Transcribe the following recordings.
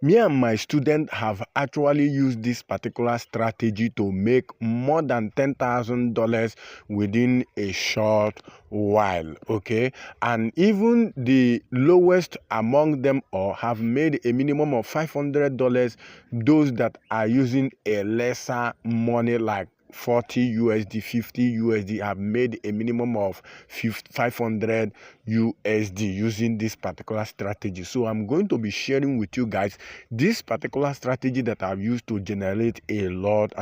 Me and my student have actually used this particular strategy to make more than $10,000 within a short while, okay? And even the lowest among them all have made a minimum of $500. Those that are using a lesser money like 40 USD, 50 USD have made a minimum of 500 USD using this particular strategy. So I'm going to be sharing with you guys this particular strategy that I've used to generate a lot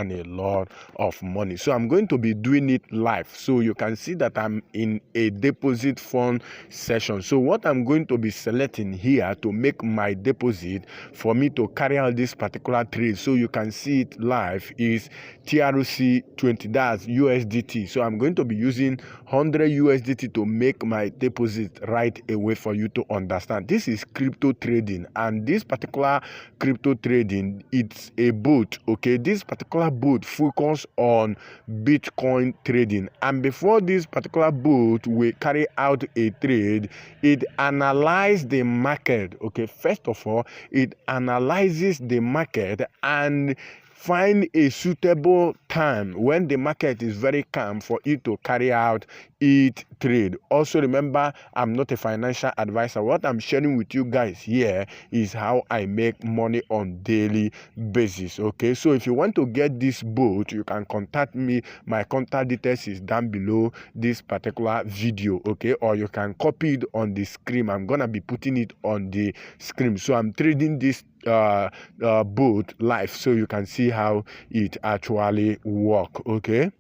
of money. So I'm going to be doing it live. So you can see that I'm in a deposit fund session. So what I'm going to be selecting here to make my deposit for me to carry out this particular trade, so you can see it live, is TRC20, that's USDT. So I'm going to be using 100 USDT to make my deposit right away for you to understand. This is crypto trading, and this particular crypto trading, it's a bot, okay? This particular bot focus on Bitcoin trading, and before this particular bot will carry out a trade, it analyzes the market, okay? First of all, it analyzes the market and find a suitable time when the market is very calm for you to carry out each trade. Also remember, I'm not a financial advisor. What I'm sharing with you guys here is how I make money on daily basis, okay? So if you want to get this boat, you can contact me. My contact details is down below this particular video, okay? Or you can copy it on the screen. I'm gonna be putting it on the screen. So I'm trading this boat live, so you can see how it actually work, okay?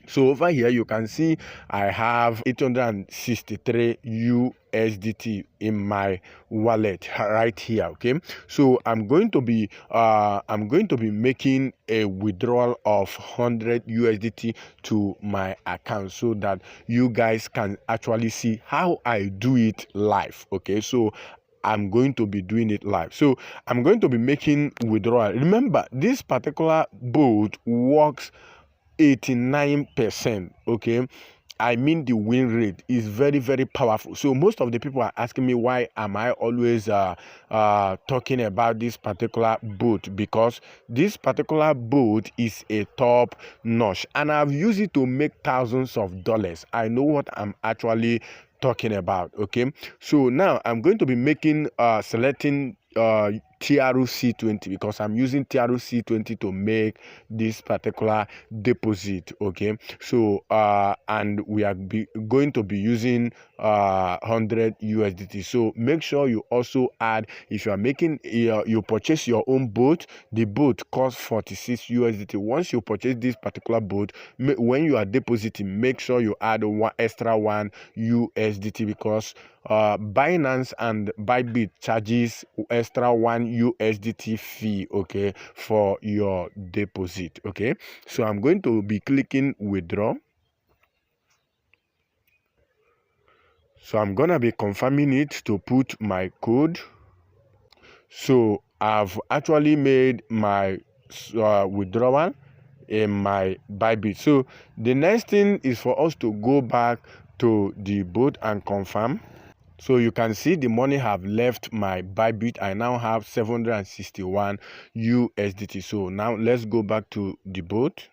So over here you can see I have 863 USDT in my wallet right here, okay? So I'm going to be making a withdrawal of 100 USDT to my account so that you guys can actually see how I do it live, okay? So I'm going to be doing it live. So I'm going to be making withdrawal. Remember, this particular bot works 89%, okay? I mean, the win rate is very, very powerful. So most of the people are asking me, why am I always talking about this particular bot? Because this particular bot is a top notch, and I've used it to make thousands of dollars. I know what I'm actually talking about, okay? So now I'm going to be making selecting TRC20, because I'm using TRC20 to make this particular deposit, okay? So and we are going to be using 100 USDT. So make sure you also add, if you are making you purchase your own boat, the boat costs 46 USDT. Once you purchase this particular boat, when you are depositing, make sure you add one extra 1 USDT, because Binance and Bybit charges extra 1 USDT fee, okay, for your deposit, okay? So I'm going to be clicking withdraw. So I'm gonna be confirming it to put my code. So I've actually made my withdrawal in my Bybit. So the next thing is for us to go back to the bot and confirm. So you can see the money have left my Bybit. I now have 761 USDT. So now let's go back to the bot.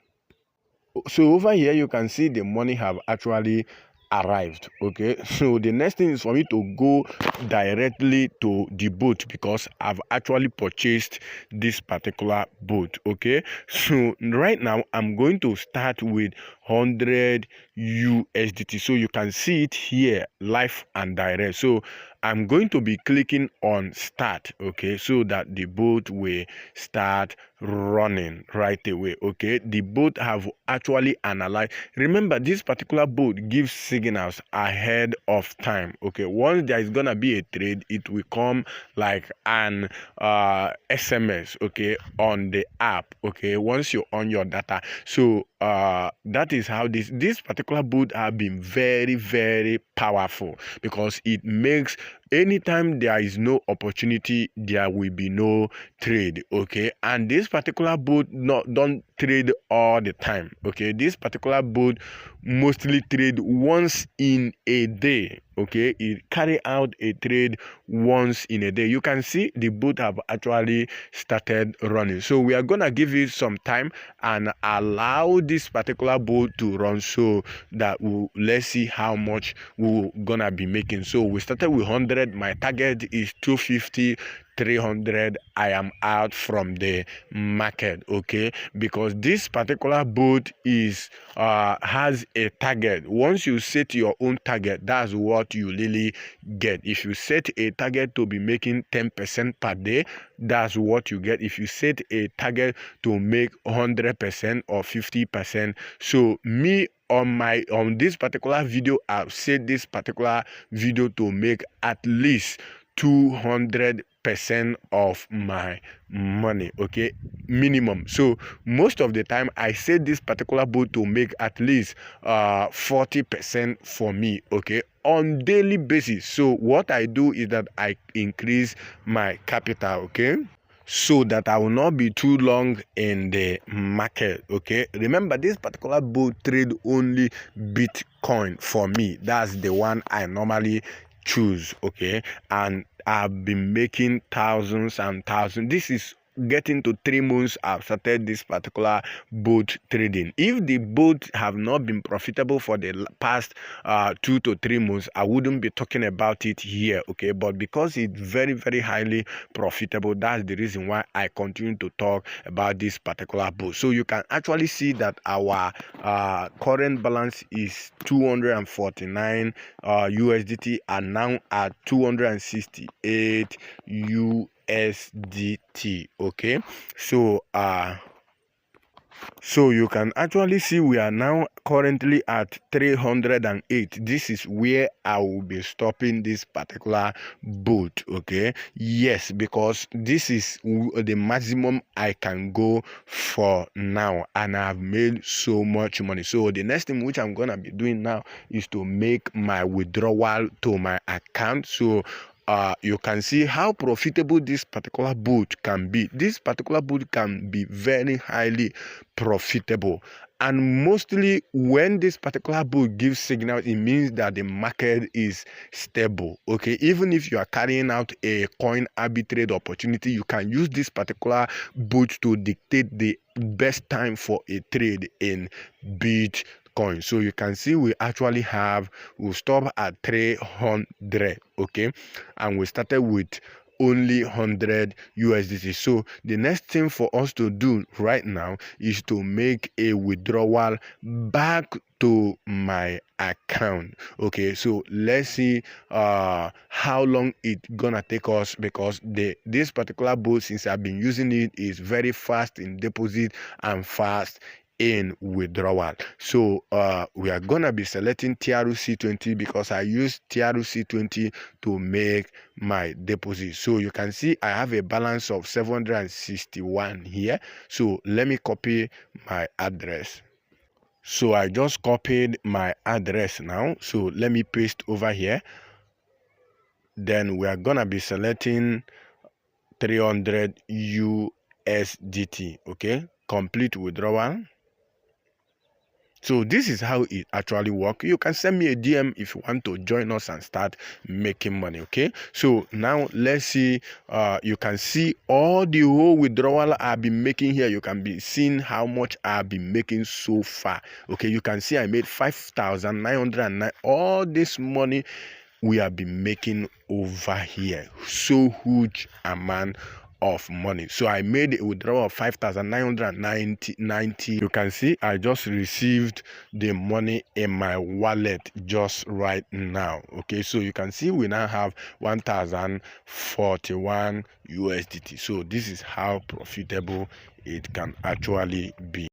So over here you can see the money have actually arrived, okay? So the next thing is for me to go directly to the boat, because I've actually purchased this particular boat, okay? So right now I'm going to start with 100 USDT. So you can see it here live and direct. So I'm going to be clicking on start, okay, so that the boat will start running right away, okay? The boat have actually analyzed. Remember, this particular boat gives signals ahead of time, okay? Once there is gonna be a trade, it will come like an SMS, okay, on the app, okay, once you're on your data. So that is how this particular boat have been very, very powerful, because it makes anytime there is no opportunity, there will be no trade. Okay, and this particular bot don't trade all the time. Okay, this particular bot mostly trade once in a day. Okay, it carry out a trade once in a day. You can see the bot have actually started running, so we are gonna give it some time and allow this particular bot to run, so that let's see how much we're gonna be making. So we started with 100. My target is 250. 300. I am out from the market. Okay, because this particular bot is has a target. Once you set your own target, that's what you really get. If you set a target to be making 10% per day, that's what you get. If you set a target to make 100% or 50%, so me on this particular video, I've set this particular video to make at least 200% of my money. Okay, minimum. So most of the time I set this particular bot to make at least 40% for me. Okay, on daily basis. So what I do is that I increase my capital. Okay, so that I will not be too long in the market. Okay, remember this particular bot trade only Bitcoin for me. That's the one I normally choose. Okay, and I've been making thousands and thousands. This is getting to 3 months I've started this particular bot trading. If the bot have not been profitable for the past 2 to 3 months, I wouldn't be talking about it here. Okay, but because it's very, very highly profitable, that's the reason why I continue to talk about this particular bot. So you can actually see that our current balance is 249 USDT, and now at 268 USDT. Okay, so you can actually see we are now currently at 308. This is where I will be stopping this particular bot. Okay, yes, because this is the maximum I can go for now, and I've made so much money. So the next thing which I'm gonna be doing now is to make my withdrawal to my account. So you can see how profitable this particular bot can be. This particular bot can be very highly profitable, and mostly when this particular bot gives signal, it means that the market is stable. Okay, even if you are carrying out a coin arbitrage opportunity, you can use this particular bot to dictate the best time for a trade in Bitcoin. So you can see we actually we'll stop at 300. Okay, and we started with only 100 USDT. So the next thing for us to do right now is to make a withdrawal back to my account. Okay, so let's see how long it's gonna take us, because this particular bot, since I've been using it, is very fast in deposit and fast in withdrawal. So we are gonna be selecting TRC20 because I use TRC20 to make my deposit. So you can see I have a balance of 761 here. So let me copy my address. So I just copied my address now. So let me paste over here. Then we are gonna be selecting 300 USDT. Okay, complete withdrawal. So this is how it actually works. You can send me a DM if you want to join us and start making money. Okay, so now let's see. You can see all the whole withdrawal I've been making here. You can be seeing how much I've been making so far. Okay, you can see I made 5,909. All this money we have been making over here, so huge amount of money. So I made a withdrawal of 5,990. You can see I just received the money in my wallet just right now. Okay, so you can see we now have 1,041 USDT. So this is how profitable it can actually be.